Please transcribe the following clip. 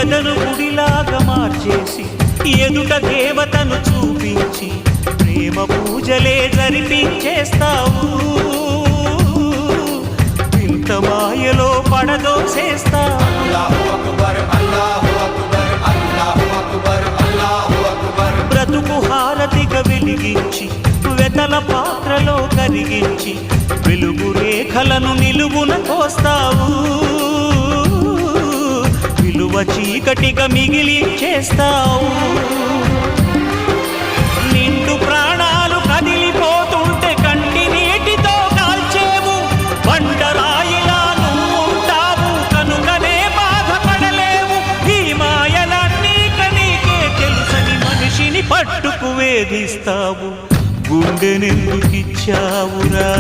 ఎదను గుడిలాగా మార్చేసి ఎదుట దేవతను చూపించి ప్రేమ పూజలే జరిపించేస్తావు. ఇంత మాయలో పడదోసేస్తావు. బ్రతుకు హారతిగా వెలిగించి వెతల పాత్రలో కరిగించి వెలుగు రేఖలను నిలువున కోస్తావు. విలువ చీకటిగా మిగిలించేస్తావు. నిండు ప్రాణాలు కదిలిపోతుంటే కంటి నీటితో కాల్చేవు. బండరాయిలా నువ్వు ఉంటావు కనుకనే బాధపడలేవు. ఈ మాయలన్నీ నీకే తెలుసని మనిషిని పట్టుకు వేధిస్తావు. గుండెనెందుకిచ్చావురా?